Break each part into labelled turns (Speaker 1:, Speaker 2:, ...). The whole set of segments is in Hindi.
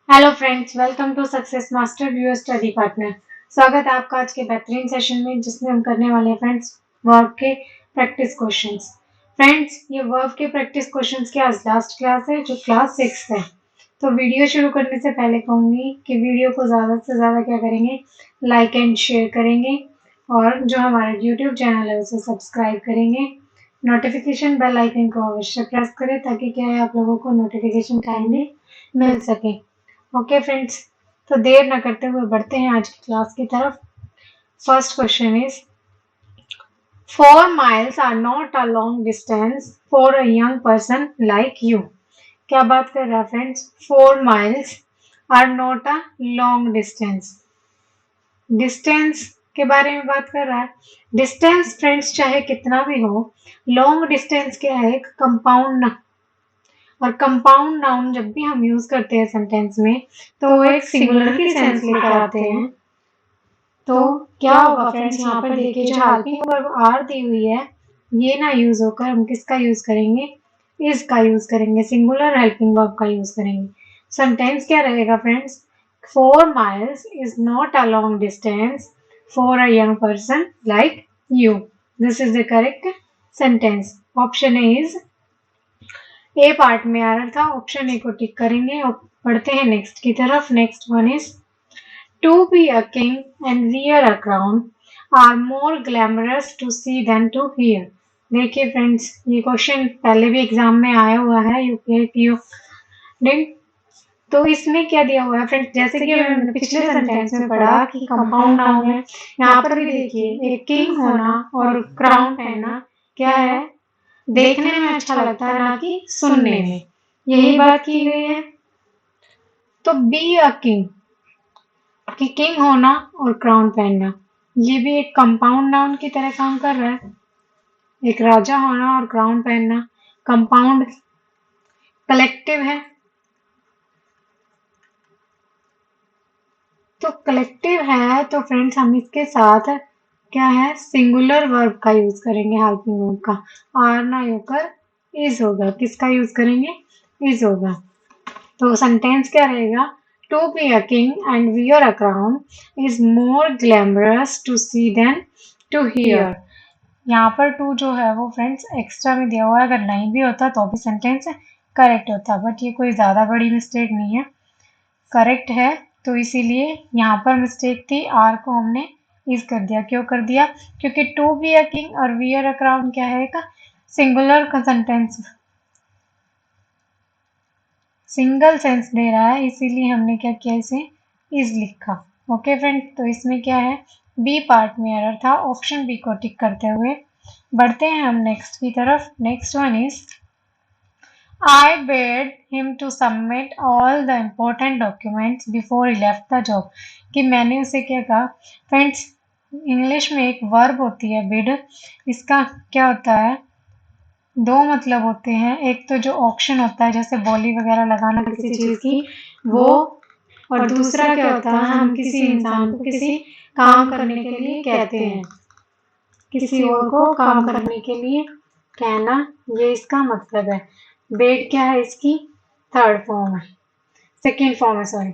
Speaker 1: Hello friends, welcome to success master viewer study partner. स्वागत है आपका आज के बेहतरीन सेशन में, जिसमें हम करने वाले हैं फ्रेंड्स वर्ब के प्रैक्टिस क्वेश्चंस। फ्रेंड्स, ये वर्ब के प्रैक्टिस क्वेश्चंस की आज लास्ट क्लास है, जो क्लास 6 है। तो वीडियो शुरू करने से पहले कहूंगी कि वीडियो को ज़्यादा से ज़्यादा क्या करेंगे, लाइक एंड शेयर करेंगे, और जो हमारा यूट्यूब चैनल है उसे सब्सक्राइब करेंगे। नोटिफिकेशन बेल आइकन को अवश्य प्रेस करें, ताकि क्या है आप लोगों को नोटिफिकेशन टाइमली मिल सके। ओके फ्रेंड्स, तो देर न करते हुए बढ़ते हैं आज की क्लास की तरफ। First question is 4 miles are not a long distance for a young person like you. क्या बात कर रहा है friends? 4 miles are not a long distance. Distance के बारे में बात कर रहा है। डिस्टेंस फ्रेंड्स चाहे कितना भी हो, लॉन्ग डिस्टेंस क्या है? एक कंपाउंड, और कंपाउंड नाउन जब भी हम यूज करते हैं सेंटेंस में, तो वो एक सिंगुलर की सेंस लेकर आते हैं। तो क्या होगा फ्रेंड्स, यहाँ पर देखिए जो हेल्पिंग वर्ब आर दी हुई है, ये ना यूज होकर हम किसका यूज करेंगे? इज का यूज करेंगे, सिंगुलर हेल्पिंग वर्ब का यूज करेंगे। सेंटेंस क्या रहेगा friends? 4 miles is not a long distance for a young person like you. This is the correct sentence. Option A is A part में आ रहा था, ऑप्शन ए को टिक करेंगे और पढ़ते हैं नेक्स्ट की तरफ। Next one is to be a king and wear a crown are more glamorous to see than to hear. देखिए फ्रेंड्स, ये क्वेश्चन पहले भी एग्जाम में आया हुआ है यूपीएससी। तो इसमें क्या दिया हुआ है फ्रेंड्स, जैसे कि हमने पिछले सेंटेंस में पढ़ा कि कंपाउंड नाउन है, यहाँ पर भी देखिए एक किंग होना और क्राउन पहनना क्या है? देखने में अच्छा लगता है, ना कि सुनने में। यही बात की गई है। तो बी अ किंग, कि किंग होना और क्राउन पहनना, ये भी एक कंपाउंड नाउन की तरह काम कर रहा है। एक राजा होना और क्राउन पहनना कंपाउंड कलेक्टिव है। तो कलेक्टिव है तो फ्रेंड्स हम इसके साथ क्या है, सिंगुलर वर्ब का यूज करेंगे, हेल्पिंग वर्ब का। आर ना होकर इज होगा। किसका यूज करेंगे? इज होगा। तो सेंटेंस क्या रहेगा? To be a king and wear a crown is more glamorous to see than to hear. यहाँ पर टू जो है वो फ्रेंड्स एक्स्ट्रा में दिया हुआ है, अगर नहीं भी होता तो भी सेंटेंस करेक्ट होता, बट ये कोई ज्यादा बड़ी मिस्टेक नहीं है, करेक्ट है। तो इसीलिए यहाँ पर मिस्टेक थी, आर को हमने इज कर दिया। क्यों कर दिया? क्योंकि टू बी अ किंग और वियर अ क्राउन क्या है? का सिंगुलर का सेंटेंस, सिंगल सेंस दे रहा है, इसीलिए हमने क्या किया, इसे इज लिखा। ओके फ्रेंड, तो इसमें क्या है, बी पार्ट में एरर था। ऑप्शन बी को टिक करते हुए बढ़ते हैं हम नेक्स्ट की तरफ। Next one is I bade him to submit all the important documents before he left the job. कि मैंने उसे क्या कहा फ्रेंड्स? इंग्लिश में एक वर्ब होती है बिड, इसका क्या होता है, दो मतलब होते हैं। एक तो जो ऑक्शन होता है, जैसे बोली वगैरह लगाना किसी चीज की, वो, और दूसरा क्या होता है, हम किसी इंसान को किसी काम करने के लिए कहते हैं, किसी और को काम करने के लिए कहना, ये इसका मतलब है। बेड क्या है इसकी? थर्ड फॉर्म है, सेकेंड फॉर्म है, सॉरी।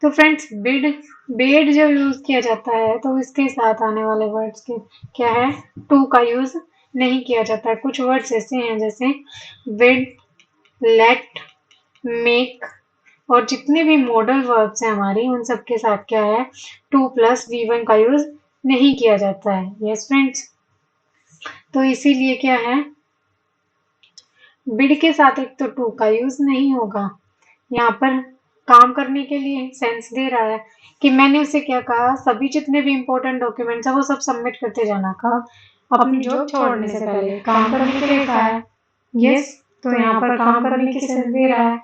Speaker 1: तो फ्रेंड्स बिड, बेड जब यूज किया जाता है तो इसके साथ आने वाले वर्ड्स के क्या है, टू का यूज नहीं किया जाता है। कुछ वर्ड्स ऐसे हैं जैसे विड, लेट, मेक, और जितने भी मॉडल वर्ब्स हैं हमारी, उन सब के साथ क्या है, टू प्लस वी1 का यूज नहीं किया जाता है। यस फ्रेंड्स, तो इसीलिए क्या है, बिड के साथ एक तो टू का यूज नहीं होगा। यहाँ पर काम करने के लिए सेंस दे रहा है कि मैंने उसे क्या कहा, सभी जितने भी इंपॉर्टेंट डॉक्यूमेंट्स है वो सब सबमिट करते जाना। कहा अपनी जॉब छोड़ने से पहले, काम करने के लिए कहा है। यस, तो यहाँ पर काम करने की सेंस दे रहा है,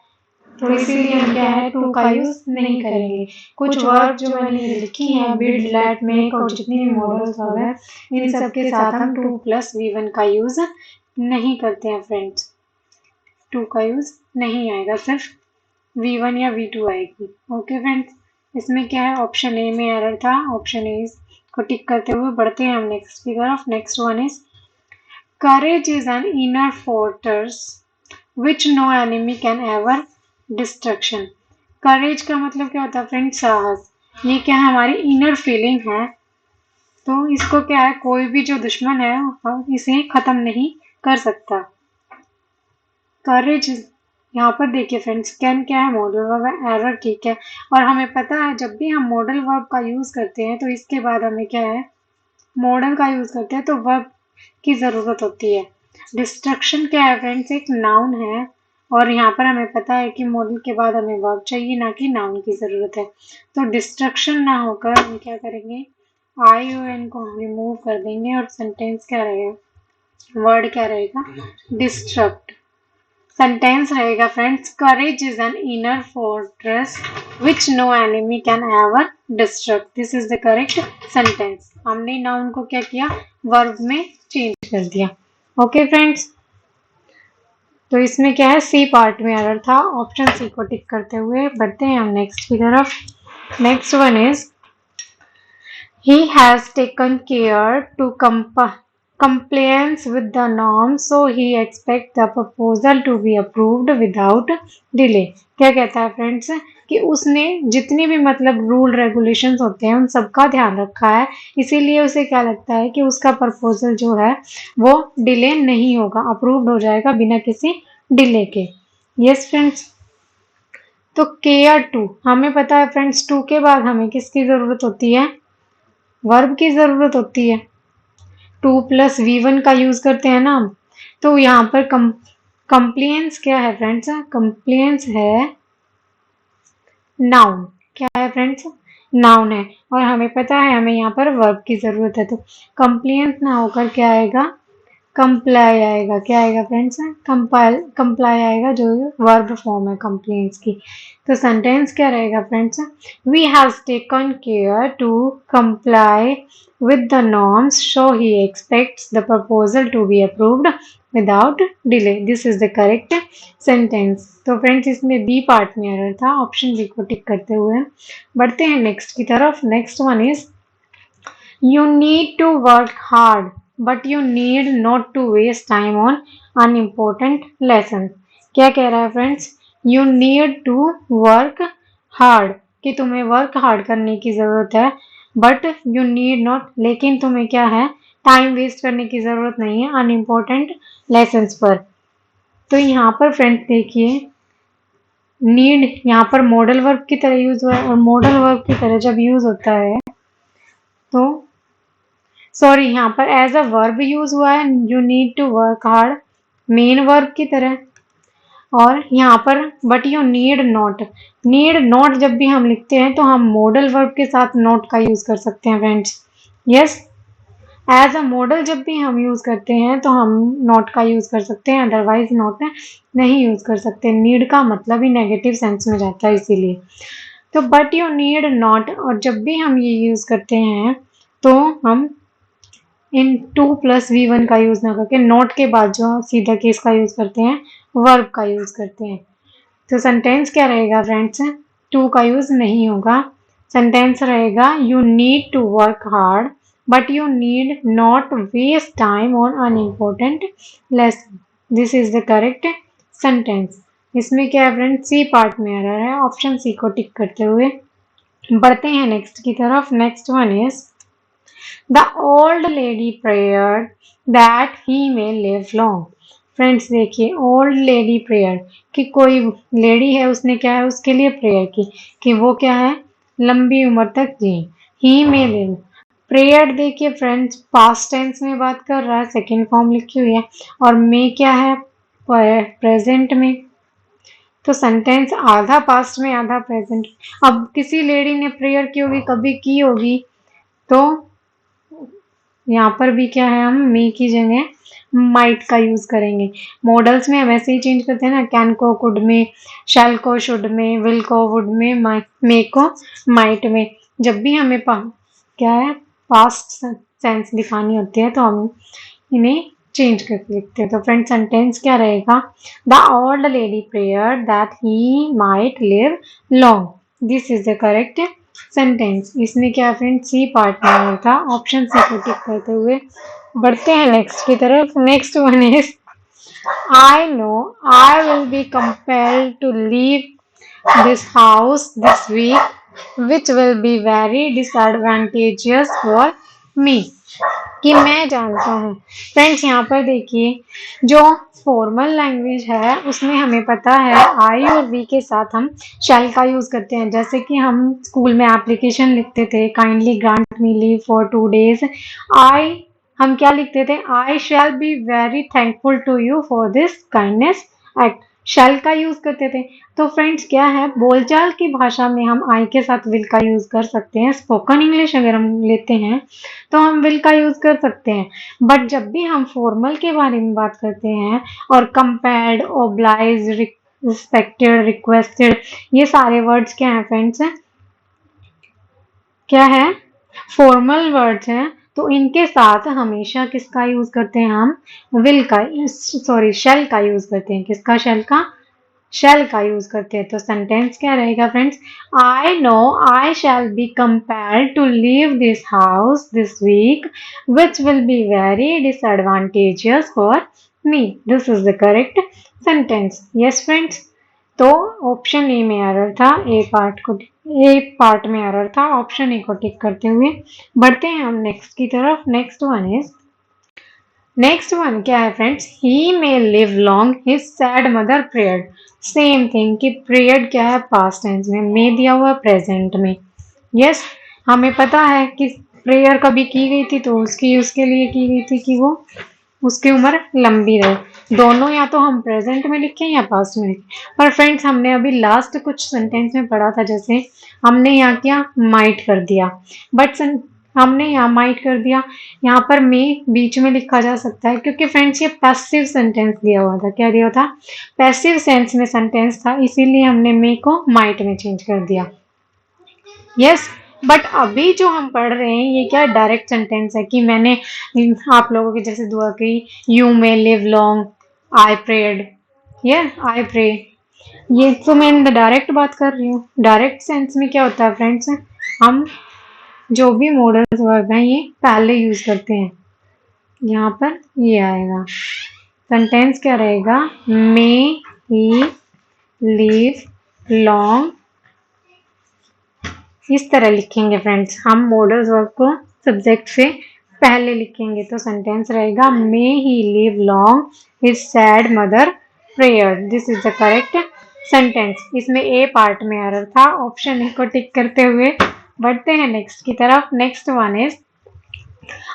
Speaker 1: तो इसीलिए हम क्या है, टू का यूज नहीं करेंगे। कुछ वर्ब जो मैंने लिखी है, बिड, लेट, मेक और जितनी भी मॉडल्स वर्ब है, इन सब के साथ हम टू प्लस वी1 का यूज नहीं करते हैं फ्रेंड्स। टू का यूज नहीं आएगा, सिर्फ V1 या V2 आएगी। ओके फ्रेंड्स, इसमें क्या है, ऑप्शन ए में एरर था। ऑप्शन ए को टिक करते हुए बढ़ते हैं हम नेक्स्ट की तरफ। Next one is courage is an inner fortress which no enemy can ever destruction. Courage का मतलब क्या होता है फ्रेंड? साहस। ये क्या है? हमारी इनर फीलिंग है। तो इसको क्या है, कोई भी जो दुश्मन है इसे खत्म नहीं कर सकता। करेज, यहाँ पर देखिए फ्रेंड्स, कैन क्या है? मॉडल वर्ब है। एरर, ठीक है। और हमें पता है जब भी हम मॉडल वर्ब का यूज करते हैं तो इसके बाद हमें क्या है, मॉडल का यूज करते हैं तो वर्ब की जरूरत होती है। डिस्ट्रक्शन क्या है फ्रेंड्स? एक नाउन है और यहाँ पर हमें पता है कि मॉडल के बाद हमें वर्ब चाहिए, ना कि नाउन की जरूरत है। तो डिस्ट्रक्शन ना होकर हम क्या करेंगे, आई ओ एन को रिमूव कर देंगे और सेंटेंस क्या रहेगा, वर्ड क्या रहेगा, डिस्ट्रक्ट। सेंटेंस रहेगा friends, courage is an inner fortress which no enemy can ever destruct. This is the correct sentence. हमने नाउन को क्या किया, वर्ब में चेंज कर दिया। ओके फ्रेंड्स, तो इसमें क्या है, सी पार्ट में एरर था। ऑप्शन सी को टिक करते हुए बढ़ते हैं हम नेक्स्ट की तरफ। Next one is, he has taken care to compliance with the norms, so he expects the proposal to be approved without delay। क्या कहता है फ्रेंड्स, कि उसने जितनी भी मतलब रूल रेगुलेशंस होते हैं उन सबका ध्यान रखा है, इसीलिए उसे क्या लगता है कि उसका प्रपोजल जो है वो डिले नहीं होगा, अप्रूव्ड हो जाएगा बिना किसी डिले के। यस फ्रेंड्स, तो केयर टू, हमें पता है फ्रेंड्स, टू के बाद हमें किसकी जरूरत होती है, वर्ब की जरूरत होती है। टू प्लस वी वन का यूज करते हैं ना हम। तो यहाँ पर कंप्लेंस क्या है फ्रेंड्स, कंप्लेंस है नाउन। क्या है फ्रेंड्स, नाउन है। और हमें पता है हमें यहाँ पर वर्ब की जरूरत है, तो कंप्लेंस ना होकर क्या आएगा, कंप्लाई आएगा। क्या आएगा फ्रेंड्स, कंप्लाई आएगा, जो वर्ब फॉर्म है कंप्लेंट्स की। तो सेंटेंस क्या रहेगा friends, we have taken care to comply with the norms, so he expects the proposal to be approved without delay। This is the correct sentence। तो फ्रेंड्स इसमें बी पार्ट में एरर था, ऑप्शन बी को टिक करते हुए बढ़ते हैं नेक्स्ट की तरफ। Next one is, you need to work hard but you need not to waste time on unimportant lessons। क्या कह रहा है friends, you need to work hard, कि तुम्हें वर्क हार्ड करने की जरूरत है, बट यू नीड नॉट, लेकिन तुम्हें क्या है, टाइम वेस्ट करने की जरूरत नहीं है अनइम्पोर्टेंट लेसन्स पर। तो यहाँ पर फ्रेंड्स देखिए, नीड यहाँ पर मॉडल वर्ब की तरह यूज हुआ है, और मॉडल वर्ब की तरह जब यूज होता है तो सॉरी, यहाँ पर एज अ वर्ब यूज हुआ है, you need to work hard main verb की तरह। और यहाँ पर but you need not, need not जब भी हम लिखते हैं तो हम मॉडल वर्ब के साथ नॉट का यूज कर सकते हैं friends. Yes, as a modal जब भी हम यूज करते हैं तो हम नॉट का यूज कर सकते हैं, अदरवाइज नॉट नहीं यूज कर सकते। नीड का मतलब ही नेगेटिव सेंस में जाता है इसीलिए। तो बट यू नीड नॉट, और जब भी हम ये यूज करते हैं तो हम इन टू प्लस वी वन का यूज ना करके नॉट के बाद जो सीधा केस का यूज करते हैं, वर्ब का यूज करते हैं। तो सेंटेंस क्या रहेगा फ्रेंड्स, टू का यूज नहीं होगा। सेंटेंस रहेगा, you need to work hard but you need not waste time on unimportant lesson. This is the correct sentence. इसमें क्या है फ्रेंड्स, सी पार्ट में एरर है, ऑप्शन सी को टिक करते हुए बढ़ते हैं नेक्स्ट की तरफ। Next one is, the old lady prayer that he may live long। Friends देखिए, ओल्ड लेडी प्रेयर, कि कोई लेडी है उसने क्या है उसके लिए प्रेयर की कि वो क्या है, लंबी उम्र तक जी। ही may live, प्रेयर देखिए फ्रेंड्स पास्ट टेंस में बात कर रहा है, सेकेंड फॉर्म लिखी हुई है, और मे क्या है, प्रेजेंट में। तो सेंटेंस आधा पास्ट में आधा प्रेजेंट। अब किसी लेडी ने प्रेयर की होगी, कभी की होगी, तो यहाँ पर भी क्या है, हम मे की जगह माइट का यूज करेंगे। मॉडल्स में हम ऐसे ही चेंज करते हैं ना, कैन को कुड में, शैल को शुड में, विल को वुड में, मे को माइट में। जब भी हमें क्या है, पास्ट सेंस दिखानी होती है तो हम इन्हें चेंज करके लिखते हैं। तो फ्रेंड सेंटेंस क्या रहेगा, the old lady prayer that he might live long. This is the correct sentence. इसमें क्या फ्रेंड, सी पार्ट में था, ऑप्शन सी को टिक करते हुए बढ़ते हैं नेक्स्ट की तरफ। Next one is, I know I will be compelled to leave this house this week, which will be very disadvantageous for me. कि मैं जानता हूँ। फ्रेंड्स यहाँ पर देखिए, जो फॉर्मल लैंग्वेज है उसमें हमें पता है आई और वी के साथ हम शैल का यूज करते हैं। जैसे कि हम स्कूल में एप्लीकेशन लिखते थे, kindly grant me leave for 2 days, I हम क्या लिखते थे, I shall be very thankful to you for this kindness act. Shall का यूज करते थे। तो फ्रेंड्स क्या है, बोलचाल की भाषा में हम आई के साथ विल का यूज कर सकते हैं। स्पोकन इंग्लिश अगर हम लेते हैं तो हम विल का यूज कर सकते हैं। बट जब भी हम फॉर्मल के बारे में बात करते हैं और कंपेल्ड, ओब्लाइज, रिस्पेक्टेड, रिक्वेस्टेड, ये सारे वर्ड्स क्या हैं फ्रेंड्स, क्या है, फॉर्मल वर्ड्स हैं। तो इनके साथ हमेशा किसका यूज करते हैं हम, विल का, सॉरी शैल का यूज करते हैं। किसका, शैल का, शैल का यूज करते हैं। तो सेंटेंस क्या रहेगा friends, I know I shall be compelled to leave this house this week, which will be very disadvantageous for me. This is the correct sentence. Yes friends, तो ऑप्शन ए में एरर था, ए पार्ट में एरर था, ऑप्शन ए को टिक करते हुए बढ़ते हैं हम नेक्स्ट की तरफ। नेक्स्ट वन क्या है friends, he may live long his sad mother prayed. Same thing कि प्रेयर्ड क्या है, पास्ट टेंस में, मे दिया हुआ प्रेजेंट में। यस, हमें पता है कि प्रेयर कभी की गई थी तो उसके लिए की गई थी कि वो उसकी उम्र लंबी रहे। दोनों या तो हम प्रेजेंट में लिखें या पास्ट में लिखें। पर फ्रेंड्स हमने अभी लास्ट कुछ सेंटेंस में पढ़ा था, जैसे हमने यहाँ क्या माइट कर दिया, बट हमने यहाँ माइट कर दिया, यहाँ पर मे बीच में लिखा जा सकता है क्योंकि फ्रेंड्स ये पैसिव सेंटेंस दिया हुआ था। क्या दिया था, पैसिव सेंस में सेंटेंस था, इसीलिए हमने मे को माइट में चेंज कर दिया। यस, बट अभी जो हम पढ़ रहे हैं ये क्या, डायरेक्ट सेंटेंस है कि मैंने आप लोगों की जैसे दुआ की, you may live long I prayed, ये आई प्रे, ये तो मैं डायरेक्ट बात कर रही हूँ। डायरेक्ट सेंस में क्या होता है फ्रेंड्स, हम जो भी मॉडल्स वर्ब हैं ये पहले यूज करते हैं। यहाँ पर ये आएगा, सेंटेंस क्या रहेगा, मे ही लिव लॉन्ग, इस तरह लिखेंगे फ्रेंड्स। हम मॉडल्स वर्ब को सब्जेक्ट से पहले लिखेंगे तो सेंटेंस रहेगा may he live long his sad mother prayer. This is the correct sentence. इसमें ए पार्ट में एरर था, ऑप्शन ए को टिक करते हुए बढ़ते हैं नेक्स्ट की तरफ। Next one is,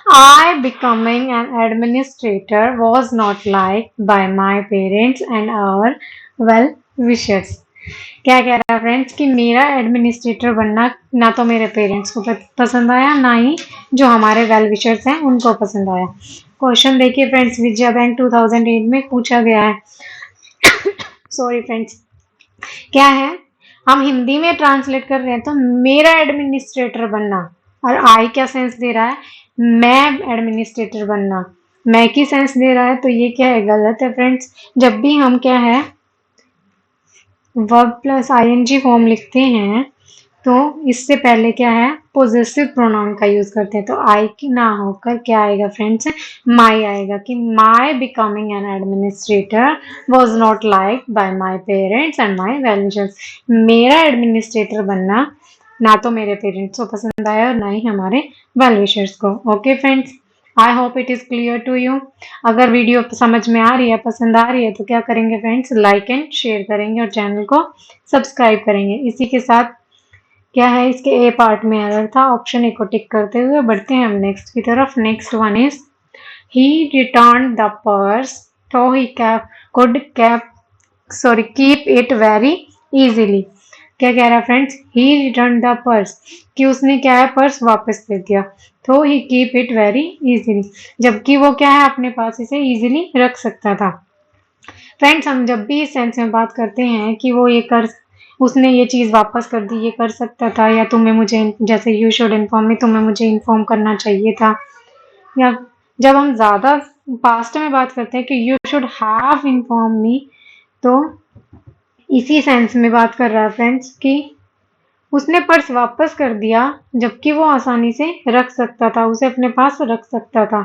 Speaker 1: I becoming an administrator was not liked by my parents and our well wishers। क्या कह रहा है फ्रेंड्स कि मेरा एडमिनिस्ट्रेटर बनना ना तो मेरे पेरेंट्स को पसंद आया, ना ही जो हमारे वेल विशर्स हैं उनको पसंद आया। क्वेश्चन देखिए फ्रेंड्स, विजया बैंक 2008 में पूछा गया है। सॉरी फ्रेंड्स, क्या है, हम हिंदी में ट्रांसलेट कर रहे हैं तो मेरा एडमिनिस्ट्रेटर बनना, और आई क्या सेंस दे रहा है, मैं एडमिनिस्ट्रेटर बनना, मैं की सेंस दे रहा है। तो ये क्या है, गलत है फ्रेंड्स। जब भी हम क्या है वर्ब प्लस आईएनजी फॉर्म लिखते हैं तो इससे पहले क्या है, पोजेसिव प्रोनाउन का यूज करते हैं। तो आई की ना होकर क्या आएगा फ्रेंड्स, माई आएगा कि my becoming an administrator was not like by my parents and my well wishers. मेरा एडमिनिस्ट्रेटर बनना ना तो मेरे पेरेंट्स को पसंद आया और ना ही हमारे वेल विशर्स को। Okay friends, I hope it is clear to you. अगर वीडियो समझ में आ रही है, पसंद आ रही है तो क्या करेंगे फ्रेंड्स, लाइक एंड शेयर करेंगे और चैनल को सब्सक्राइब करेंगे। इसी के साथ क्या है, इसके ए पार्ट में एरर था, ऑप्शन ए को टिक करते हुए बढ़ते हैं हम नेक्स्ट की तरफ। Next one is, he return the purse तो ही कीप इट वेरी इजीली। क्या कह रहा है friends, he return the purse कि उसने क्या है, पर्स वापस दे दिया। तो ही कीप इट वेरी इजीली, जबकि वो क्या है, अपने पास इसे इजीली रख सकता था। फ्रेंड्स, हम जब भी इस सेंस में बात करते हैं कि वो ये उसने ये चीज वापस कर दी, ये कर सकता था, या तुम्हें मुझे, जैसे यू शुड इन्फॉर्म मी, तुम्हें मुझे इन्फॉर्म करना चाहिए था, या जब हम ज्यादा पास्ट में बात करते हैं कि you should have inform me, तो इसी सेंस में बात कर रहा है फ्रेंड्स कि उसने पर्स वापस कर दिया जबकि वो आसानी से रख सकता था, उसे अपने पास रख सकता था।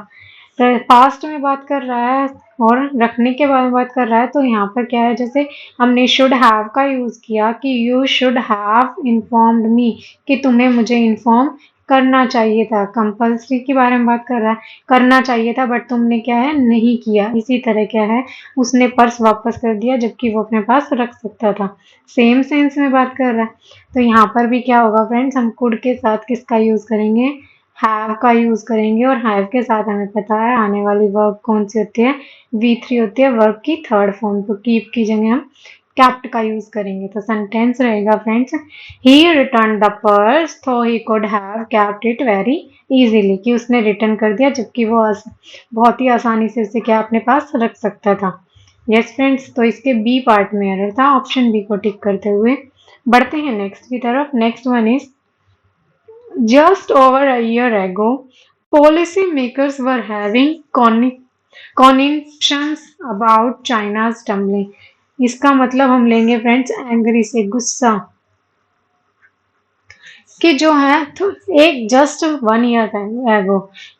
Speaker 1: पास्ट में बात कर रहा है और रखने के बारे में बात कर रहा है, तो यहाँ पर क्या है, जैसे हमने शुड हैव का यूज किया कि यू शुड हैव इन्फॉर्म्ड मी, कि तुम्हें मुझे इन्फॉर्म करना चाहिए था। कंपल्सरी के बारे में बात कर रहा है, करना चाहिए था बट तुमने क्या है, नहीं किया। इसी तरह क्या है, उसने पर्स वापस कर दिया जबकि वो अपने पास रख सकता था। सेम सेंस में बात कर रहा है, तो यहाँ पर भी क्या होगा फ्रेंड्स, हम कुड के साथ किसका यूज करेंगे, हैव का यूज करेंगे। और हैव के साथ हमें पता है आने वाली वर्ब कौन सी होती है, V3 होती है, वर्ब की थर्ड फॉर्म। तो कीप की जगह हम केप्ट का यूज करेंगे। तो सेंटेंस रहेगा friends, he return the purse though he could have kept it very easily, कि उसने रिटर्न कर दिया जबकि वो बहुत ही आसानी से उसे क्या अपने पास रख सकता था। यस फ्रेंड्स, तो इसके बी पार्ट में एरर था, ऑप्शन बी को टिक करते हुए बढ़ते हैं नेक्स्ट की तरफ। Next one is, just over a year ago, policymakers were having conniptions about China's tumbling. इसका मतलब हम लेंगे फ्रेंड्स एंग्री से, गुस्सा, कि जो है तो एक जस्ट 1 ईयर एगो,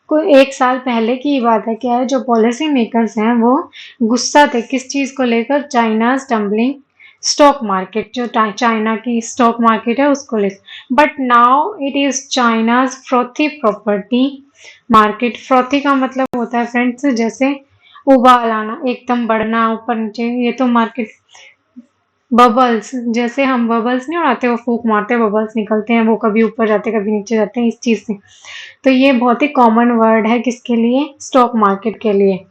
Speaker 1: को 1 साल पहले की बात है। क्या है, जो पॉलिसी मेकर्स हैं वो गुस्सा थे किस चीज को लेकर, चाइनाज टम्बलिंग स्टॉक मार्केट, जो चाइना की स्टॉक मार्केट है उसको लेकर। But now it is China's frothy property market. Frothy का मतलब होता है फ्रेंड्स जैसे उबाल आना, एकदम बढ़ना ऊपर नीचे, ये तो मार्केट। बबल्स, जैसे हम बबल्स नहीं उड़ाते, वो फूंक मारते हैं, बबल्स निकलते हैं, वो कभी ऊपर जाते हैं कभी नीचे जाते हैं, इस चीज से। तो ये बहुत ही कॉमन वर्ड है किसके लिए, स्टॉक मार्केट के लिए।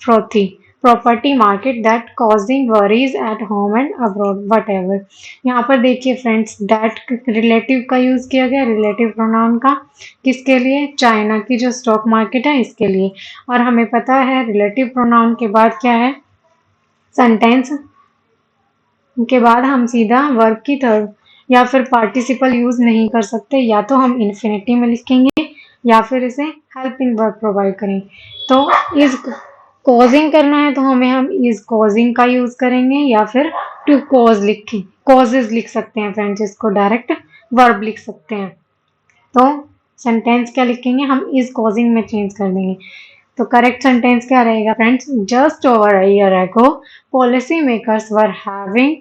Speaker 1: Frothy property market that causing worries at home and abroad whatever. यहाँ पर देखिए फ्रेंड्स, दैट रिलेटिव का यूज किया गया, रिलेटिव प्रोनाउन का, किसके लिए, चाइना की जो स्टॉक मार्केट है इसके लिए। और हमें पता है रिलेटिव प्रोनाउन के बाद क्या है, सेंटेंस के बाद हम सीधा वर्ब की थर्ड या फिर पार्टिसिपल यूज नहीं कर सकते, या तो हम इन्फिनिटी में लिखेंगे या फिर इसे हेल्पिंग वर्ब प्रोवाइड करेंगे। तो इज कॉजिंग करना है तो हम इज कॉजिंग का यूज करेंगे, या फिर टू कॉज लिखें, कॉजेज लिख सकते हैं फ्रेंड्स, इसको डायरेक्ट वर्ब लिख सकते हैं। तो सेंटेंस क्या लिखेंगे, हम इज कॉजिंग में चेंज कर देंगे। तो करेक्ट सेंटेंस क्या रहेगा friends, just over a year ago policy makers were having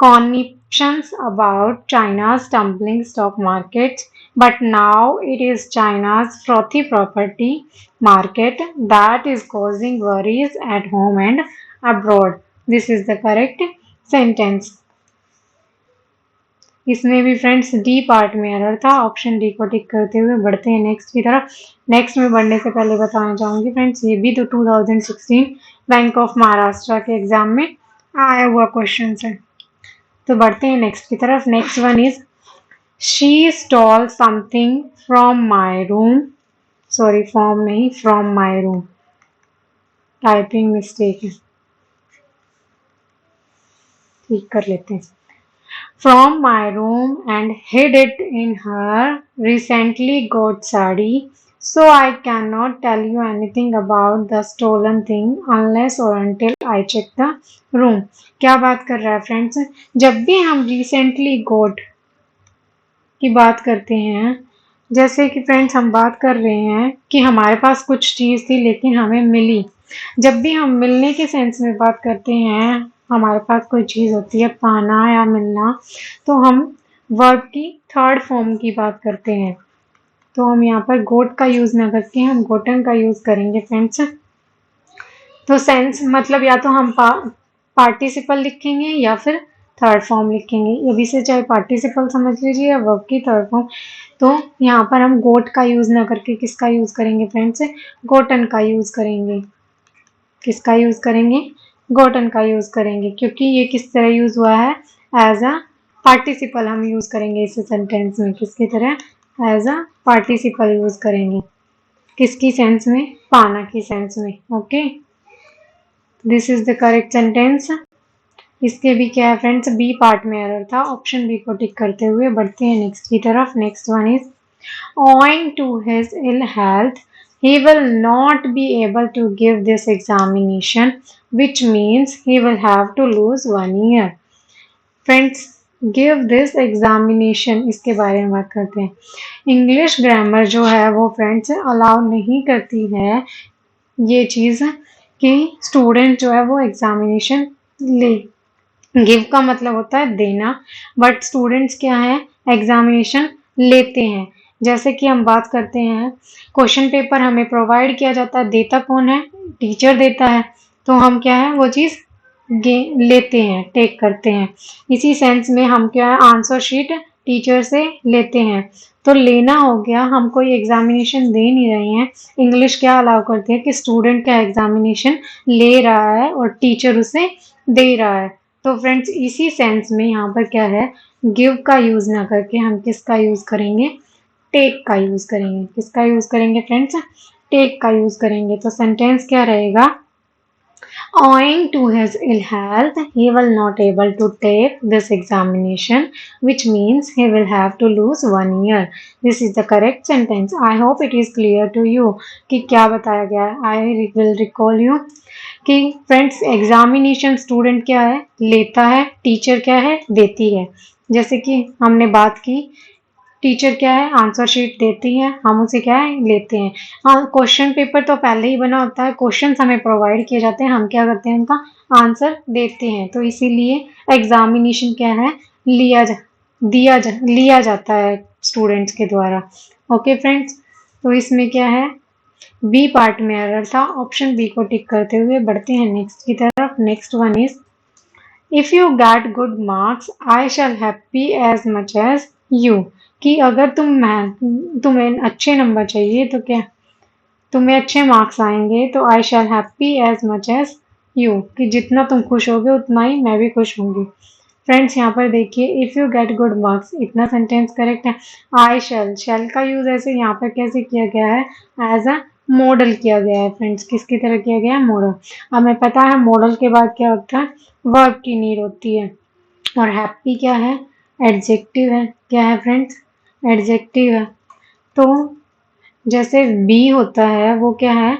Speaker 1: conniptions about China's tumbling stock market, but now it is China's frothy property market that is causing worries at home and abroad. This is the correct sentence. इसमें भी फ्रेंड्स डी पार्ट में एरर था, ऑप्शन डी को टिक करते हुए बढ़ते हैं नेक्स्ट की तरफ। नेक्स्ट में बढ़ने से पहले बताना चाहूंगी फ्रेंड्स, ये भी तो 2016 बैंक ऑफ महाराष्ट्र के एग्जाम में आया हुआ क्वेश्चन है। तो बढ़ते हैं नेक्स्ट की तरफ। Next one is, she stole something from my room, sorry from नहीं, from my room, typing mistake है, ठीक कर लेते हैं। From my room and hid it in her recently got sari, so I cannot tell you anything about the stolen thing unless or until I check the room. क्या बात कर रहा है फ्रेंड्स, जब भी हम recently got की बात करते हैं, जैसे कि फ्रेंड्स हम बात कर रहे हैं कि हमारे पास कुछ चीज़ थी लेकिन हमें मिली। जब भी हम मिलने के सेंस में बात करते हैं, हमारे पास कोई चीज़ होती है, पाना या मिलना, तो हम वर्ब की थर्ड फॉर्म की बात करते हैं। तो हम यहाँ पर गोट का यूज़ ना करके हम गोटन का यूज़ करेंगे फ्रेंड्स। तो सेंस मतलब या तो हम पार्टिसिपल लिखेंगे या फिर थर्ड फॉर्म लिखेंगे, अभी से चाहे पार्टिसिपल समझ लीजिए या वर्ब की थर्ड फॉर्म। तो यहाँ पर हम गोट का यूज़ ना करके किसका यूज़ करेंगे फ्रेंड्स, गोटन का यूज़ करेंगे। किसका यूज़ करेंगे, गोटन का यूज़ करेंगे, क्योंकि ये किस तरह यूज़ हुआ है, एज अ पार्टिसिपल हम यूज़ करेंगे इस सेंटेंस में, किसकी तरह, एज अ पार्टिसिपल यूज़ करेंगे, किसकी सेंस में, पाना की सेंस में। Okay, this is the correct sentence. इसके भी क्या है फ्रेंड्स, बी पार्ट में एरर था, ऑप्शन बी को टिक करते हुए बढ़ते हैं नेक्स्ट की तरफ। Next one is, owing to his ill health he will not be able to give this examination, which means he will have to lose 1 year. Friends, give this examination, इसके बारे में बात करते हैं। इंग्लिश ग्रामर जो है वो फ्रेंड्स अलाउ नहीं करती है ये चीज़ कि स्टूडेंट जो है वो एग्जामिनेशन ले। गिव का मतलब होता है देना, बट स्टूडेंट्स क्या है, एग्जामिनेशन लेते हैं। जैसे कि हम बात करते हैं, क्वेश्चन पेपर हमें प्रोवाइड किया जाता है, देता कौन है, टीचर देता है, तो हम क्या है वो चीज़ लेते हैं, टेक करते हैं। इसी सेंस में हम क्या है, आंसर शीट टीचर से लेते हैं। तो लेना हो गया, हम कोई एग्जामिनेशन दे नहीं रहे हैं। इंग्लिश क्या अलाउ करती है कि स्टूडेंट का एग्जामिनेशन ले रहा है और टीचर उसे दे रहा है। तो फ्रेंड्स इसी सेंस में यहाँ पर क्या है, गिव का यूज ना करके हम किसका यूज करेंगे, टेक का यूज करेंगे। किसका यूज करेंगे फ्रेंड्स, टेक का यूज करेंगे। तो सेंटेंस क्या रहेगा, owing to his ill health, he will not able to take this examination, which means he will have to lose 1 year. This is the correct sentence. I hope it is clear to you कि क्या बताया गया है. I will recall you कि फ्रेंड्स एग्जामिनेशन स्टूडेंट क्या है, लेता है, टीचर क्या है, देती है। जैसे कि हमने बात की, टीचर क्या है, आंसर शीट देती है, हम उसे क्या है, लेते हैं। हाँ, क्वेश्चन पेपर तो पहले ही बना होता है, क्वेश्चन हमें प्रोवाइड किए जाते हैं, हम क्या करते हैं, उनका आंसर देते हैं। तो इसीलिए एग्जामिनेशन क्या है, लिया जाता है स्टूडेंट्स के द्वारा। ओके फ्रेंड्स, तो इसमें क्या है, बी पार्ट में एरर था, ऑप्शन बी को टिक करते हुए बढ़ते हैं नेक्स्ट की तरफ। Next one is, if you get good marks I shall happy as much as you. कि अगर तुम्हें अच्छे नंबर चाहिए तो क्या, तुम्हें अच्छे मार्क्स आएंगे तो I shall happy as much as you, कि जितना तुम खुश होगे उतना ही मैं भी खुश होंगी। फ्रेंड्स यहाँ पर देखिए, if you get good marks, इतना सेंटेंस करेक्ट है। आई शैल का यूज ऐसे यहाँ पर कैसे किया गया है, एज अ मॉडल किया गया है। फ्रेंड्स किसकी तरह किया गया है, मॉडल। हमें पता है मॉडल के बाद क्या होता है, वर्ब की नीड होती है। और हैप्पी क्या है, एडजेक्टिव है। क्या है फ्रेंड्स, एडजेक्टिव है। तो जैसे बी होता है वो क्या है,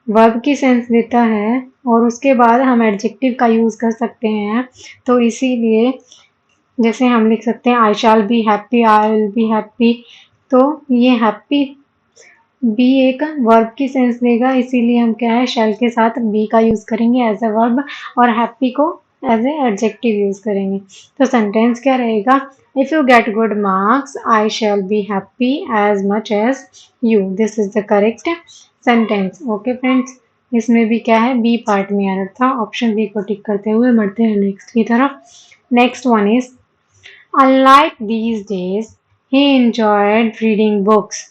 Speaker 1: वर्ब की सेंस देता है, और उसके बाद हम एडजेक्टिव का यूज कर सकते हैं। तो इसीलिए जैसे हम लिख सकते हैं, I shall be happy, I will be happy. तो ये हैप्पी बी एक वर्ब की सेंस देगा, इसीलिए हम क्या है, शैल के साथ बी का यूज करेंगे एज अ वर्ब, और हैप्पी को एज ए एडजेक्टिव यूज करेंगे। तो सेंटेंस क्या रहेगा, if you get good marks I shall be happy as much as you. This is the correct sentence. Okay friends, इसमें भी क्या है, बी पार्ट में एरर था, ऑप्शन बी को टिक करते हुए बढ़ते हैं नेक्स्ट की तरफ। Next one is, unlike these days he enjoyed reading books।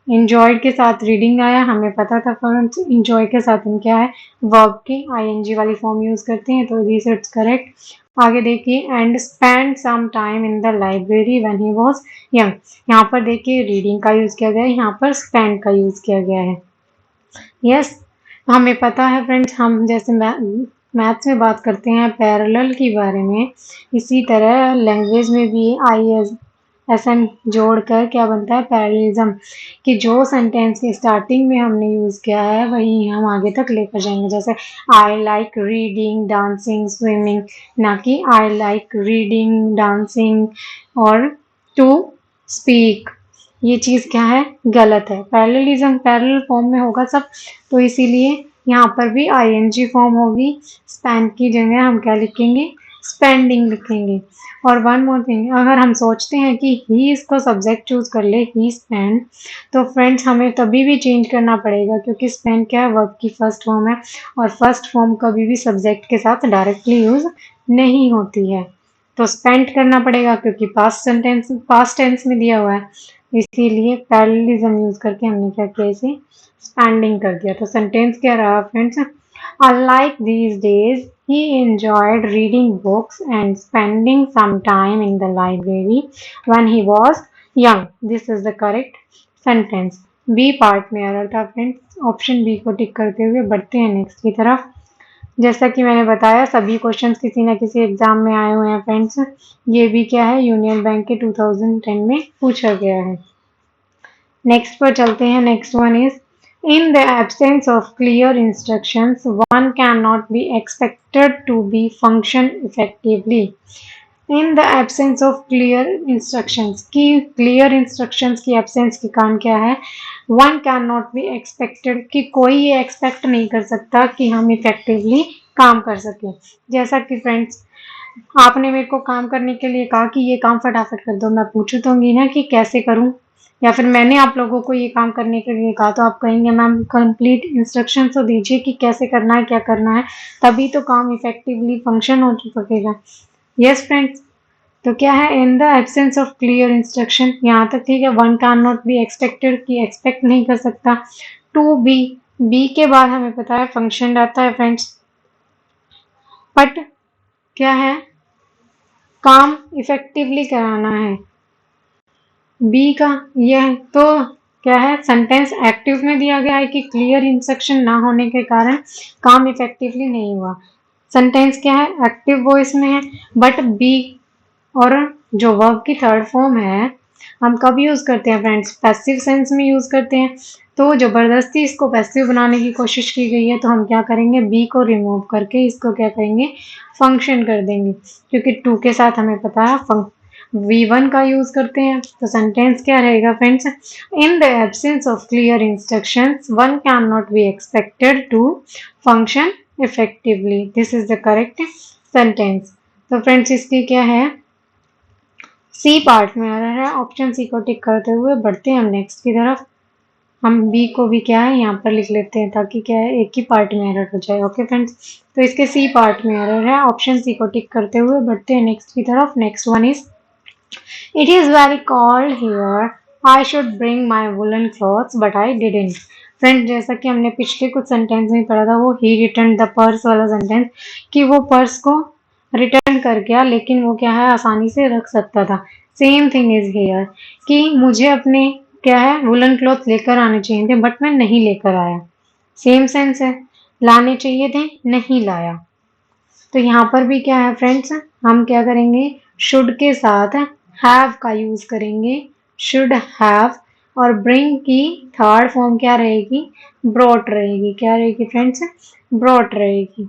Speaker 1: enjoyed के साथ रीडिंग आया, हमें पता था फ्रेंड्स enjoy के साथ हम क्या है, वर्ब की ing वाली फॉर्म यूज करते हैं। तो दिस इट्स करेक्ट। आगे देखिए, and spend some time in the library when he was young. यहाँ पर देखिए रीडिंग का यूज किया गया है, यहाँ पर स्पेंड का यूज किया गया है। यस, हमें पता है फ्रेंड्स, हम जैसे मैथ्स में बात करते हैं पैरेलल के बारे में, इसी तरह लैंग्वेज में भी आई एस एन जोड़कर क्या बनता है, पैरेललिज्म। कि जो सेंटेंस के स्टार्टिंग में हमने यूज़ किया है वही हम आगे तक लेकर जाएंगे। जैसे I like reading, dancing, swimming, ना कि आई लाइक रीडिंग, डांसिंग और टू स्पीक। ये चीज़ क्या है, गलत है। पैरेललिज्म पैरेलल फॉर्म में होगा सब, तो इसीलिए यहाँ पर भी आईएनजी फॉर्म होगी। स्पेंड की जगह हम क्या लिखेंगे, स्पेंडिंग लिखेंगे। और वन मोर थिंग, अगर हम सोचते हैं कि ही इसको सब्जेक्ट चूज कर ले, ही स्पेंड, तो फ्रेंड्स हमें तभी भी चेंज करना पड़ेगा, क्योंकि स्पेंड क्या है, वर्ब की फर्स्ट फॉर्म है, और फर्स्ट फॉर्म कभी भी सब्जेक्ट के साथ डायरेक्टली यूज नहीं होती है। तो स्पेंड करना पड़ेगा क्योंकि पास्ट टेंस में दिया हुआ है, इसीलिए पैरेललिज्म यूज करके हमने क्या किया, इसे स्पेंडिंग कर दिया। तो सेंटेंस क्या रहा friends, unlike these days he enjoyed reading books and spending some time in the library when he was young। this is the correct sentence। B part में एरर था फ्रेंड्स, ऑप्शन बी को टिक करते हुए बढ़ते हैं नेक्स्ट की तरफ। जैसा कि मैंने बताया सभी क्वेश्चंस किसी न किसी एग्जाम में आए हुए हैं फ्रेंड्स। ये भी क्या है, यूनियन बैंक के 2010 में पूछा गया है। नेक्स्ट पर चलते हैं। Next one is, in the absence of clear instructions one can not be expected to be function effectively. In the absence of clear instructions, की क्लियर इंस्ट्रक्शंस की एब्सेंस के कारण क्या है, one can not be expected, कि कोई ये एक्सपेक्ट नहीं कर सकता कि हम इफेक्टिवली काम कर सकें। जैसा कि फ्रेंड्स, आपने मेरे को काम करने के लिए कहा कि ये काम फटाफट कर दो, मैं पूछूंगी ना कि कैसे करूं, या फिर मैंने आप लोगों को ये काम करने के लिए कहा तो आप कहेंगे मैम कंप्लीट इंस्ट्रक्शन तो दीजिए कि कैसे करना है, क्या करना है, तभी तो काम इफेक्टिवली फंक्शन हो सकेगा। यस फ्रेंड्स, तो क्या है, इन the absence of clear instruction, यहाँ तक ठीक है। One can not be expected, कि एक्सपेक्ट नहीं कर सकता। टू बी, बी के बाद हमें पता है फंक्शन रहता है फ्रेंड्स, बट क्या है, काम इफेक्टिवली कराना है। बी का यह तो क्या है, सेंटेंस एक्टिव में दिया गया है कि क्लियर इंस्ट्रक्शन ना होने के कारण काम इफेक्टिवली नहीं हुआ। सेंटेंस क्या है, एक्टिव वॉइस में है, बट बी और जो वर्ब की थर्ड फॉर्म है, हम कब यूज करते हैं फ्रेंड्स, पैसिव सेंस में यूज करते हैं। तो जबरदस्ती इसको पैसिव बनाने की कोशिश की गई है, तो हम क्या करेंगे, बी को रिमूव करके इसको क्या करेंगे, फंक्शन कर देंगे, क्योंकि टू के साथ हमें पता है V1 का यूज करते हैं। तो सेंटेंस क्या रहेगा friends, in the absence of clear instructions one can not be expected to function effectively, this is the correct sentence. तो फ्रेंड्स इसकी क्या है, सी पार्ट में आ रहा है, ऑप्शन सी को टिक करते हुए बढ़ते हैं हम नेक्स्ट की तरफ। हम बी को भी क्या है यहाँ पर लिख लेते हैं, ताकि क्या है एक ही पार्ट में एरर हो जाए। ओके फ्रेंड्स, तो इसके सी पार्ट में एरर है, ऑप्शन सी को टिक करते हुए बढ़ते हैं नेक्स्ट की तरफ। Next one is, it is very called here I should bring my woollen clothes but I didn't. Friend, जैसा कि हमने पिछले कुछ सेंटेंस में पढ़ा था, वो ही रिटर्न द पर्स वाला सेंटेंस, कि वो पर्स को रिटर्न कर गया, लेकिन वो क्या है, आसानी से रख सकता था। सेम थिंग इज हियर, कि मुझे अपने क्या है, वुलन क्लॉथ लेकर आने चाहिए थे, बट मैं नहीं लेकर आया। सेम सेंस है, लाने चाहिए थे, नहीं लाया। तो यहाँ पर भी क्या है फ्रेंड्स, हम क्या करेंगे, शुड के साथ हैव का यूज करेंगे, शुड हैव, और ब्रिंग की थर्ड फॉर्म क्या रहेगी, ब्रॉट रहेगी। क्या रहेगी फ्रेंड्स, ब्रॉट रहेगी,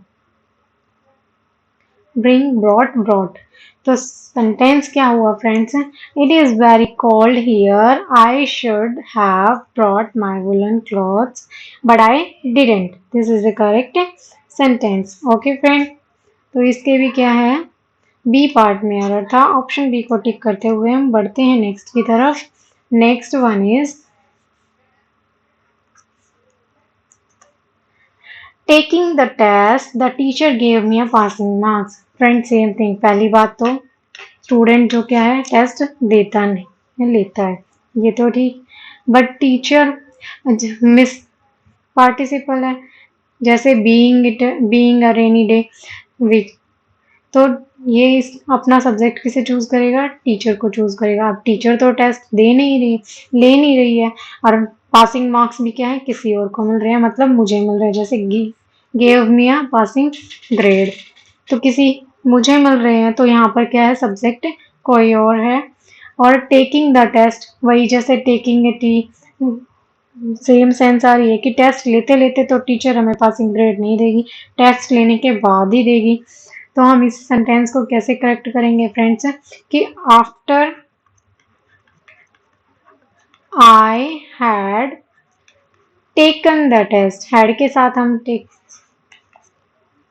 Speaker 1: ब्रिंग ब्रॉट ब्रॉट। तो सेंटेंस क्या हुआ friends, it is very cold here I should have brought my woollen clothes but I didn't, this is the correct sentence. Okay friend, तो इसके भी क्या है, बी पार्ट में एरर था, ऑप्शन बी को टिक करते हुए हम बढ़ते हैं नेक्स्ट की तरफ। Next one is, taking the test the teacher gave me a passing marks. Friend same thing, पहली बात तो स्टूडेंट जो क्या है, टेस्ट देता नहीं, लेता है, ये तो ठीक, बट टीचर मिस पार्टिसिपल है, जैसे being it, being a rainy day which, तो ये अपना सब्जेक्ट किसे चूज करेगा, टीचर को चूज करेगा। अब टीचर तो टेस्ट दे नहीं रही, ले नहीं रही है, और पासिंग मार्क्स भी क्या है, किसी और को मिल रहे हैं, मतलब मुझे मिल रहे हैं। जैसे gave me a passing grade, तो किसी मुझे मिल रहे हैं, तो यहाँ पर क्या है, सब्जेक्ट कोई और है। और टेकिंग द टेस्ट, वही जैसे taking a tea, same sense आ रही है कि टेस्ट लेते लेते तो टीचर हमें पासिंग ग्रेड नहीं देगी, टेस्ट लेने के बाद ही देगी। तो हम इस सेंटेंस को कैसे करेक्ट करेंगे फ्रेंड्स, कि after I had taken the test, had के साथ हम टेक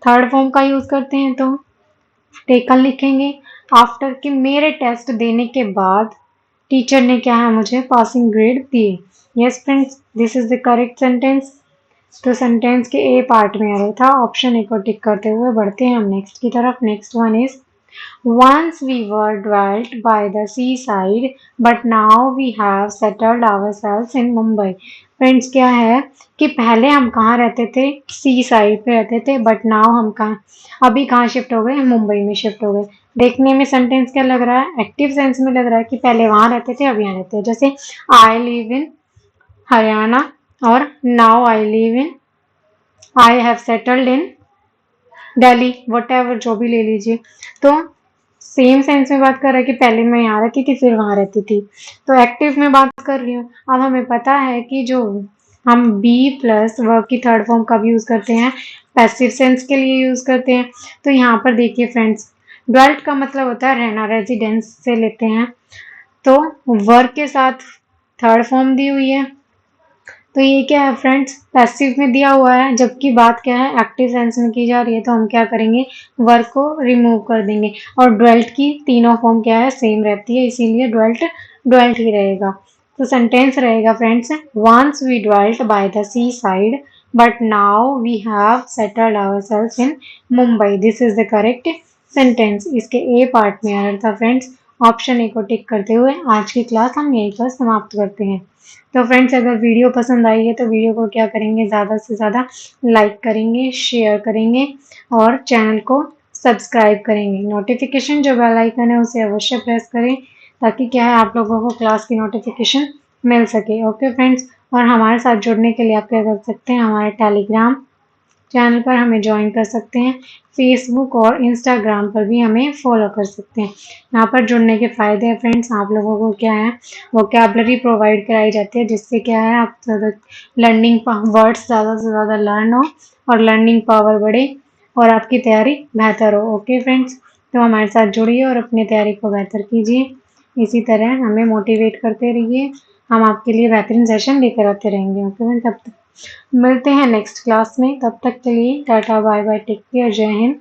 Speaker 1: थर्ड फॉर्म का यूज करते हैं, तो टेकन लिखेंगे। आफ्टर के मेरे टेस्ट देने के बाद टीचर ने क्या है, मुझे पासिंग ग्रेड दिए। Yes friends, this is the correct sentence. तो सेंटेंस के ए पार्ट में आ रहा था, ऑप्शन ए को टिक करते हुए बढ़ते हैं हम नेक्स्ट की तरफ। Next one is, once we were dwelt by the seaside but now we have settled ourselves in Mumbai। Friends क्या है, कि पहले हम कहाँ रहते थे, सी साइड पे रहते थे, बट नाउ हम कहाँ, अभी कहाँ शिफ्ट हो गए, मुंबई में शिफ्ट हो गए। देखने में सेंटेंस क्या लग रहा है, एक्टिव सेंस में लग रहा है, कि पहले वहां रहते थे, अभी यहाँ रहते हैं। जैसे आई लिव इन हरियाणा, और now I live in, I have settled in Delhi, what ever, जो भी ले लीजिए। तो सेम सेंस में बात कर रहा है कि पहले मैं यहाँ रहती थी, फिर वहां रहती थी, तो एक्टिव में बात कर रही हूँ। अब हमें पता है कि जो हम बी प्लस वर्ब की थर्ड फॉर्म कब यूज करते हैं, पैसिव सेंस के लिए यूज करते हैं। तो यहाँ पर देखिए फ्रेंड्स, ड्वेल्ट का मतलब होता है रहना, रेजिडेंस से लेते हैं। तो वर्क के साथ थर्ड फॉर्म दी हुई है, तो ये क्या है फ्रेंड्स, पैसिव में दिया हुआ है, जबकि बात क्या है एक्टिव सेंस में की जा रही है, तो हम क्या करेंगे, वर्क को रिमूव कर देंगे। और ड्वेल्ट की तीनों फॉर्म क्या है, सेम रहती है, इसीलिए ड्वेल्ट ड्वेल्ट ही रहेगा। तो सेंटेंस रहेगा friends, once we dwelt by the sea side but now we have settled ourselves in Mumbai, this is the correct sentence. इसके ए पार्ट में एरर था फ्रेंड्स। ऑप्शन ए को टिक करते हुए आज की क्लास हम यहीं पर समाप्त करते हैं। तो फ्रेंड्स अगर वीडियो पसंद आई है तो वीडियो को क्या करेंगे, ज़्यादा से ज़्यादा लाइक करेंगे, शेयर करेंगे और चैनल को सब्सक्राइब करेंगे। नोटिफिकेशन जो बेल आइकन है उसे अवश्य प्रेस करें, ताकि क्या है आप लोगों को क्लास की नोटिफिकेशन मिल सके। ओके फ्रेंड्स, और हमारे साथ जुड़ने के लिए आप क्या कर सकते हैं, हमारे टेलीग्राम चैनल पर हमें ज्वाइन कर सकते हैं, फेसबुक और इंस्टाग्राम पर भी हमें फॉलो कर सकते हैं। यहाँ पर जुड़ने के फ़ायदे हैं फ्रेंड्स, आप लोगों को क्या है वोकैबलरी प्रोवाइड कराई जाती है, जिससे क्या है आप लर्निंग वर्ड्स ज़्यादा से ज़्यादा लर्न हो और लर्निंग पावर बढ़े और आपकी तैयारी बेहतर हो। ओके फ्रेंड्स, तो हमारे साथ जुड़िए और अपनी तैयारी को बेहतर कीजिए। इसी तरह हमें मोटिवेट करते रहिए, हम आपके लिए बेहतरीन सेशन लेकर आते रहेंगे। ओके फ्रेंड्स, तब तक मिलते हैं नेक्स्ट क्लास में, तब तक के लिए tata bye bye, take care, जय हिंद।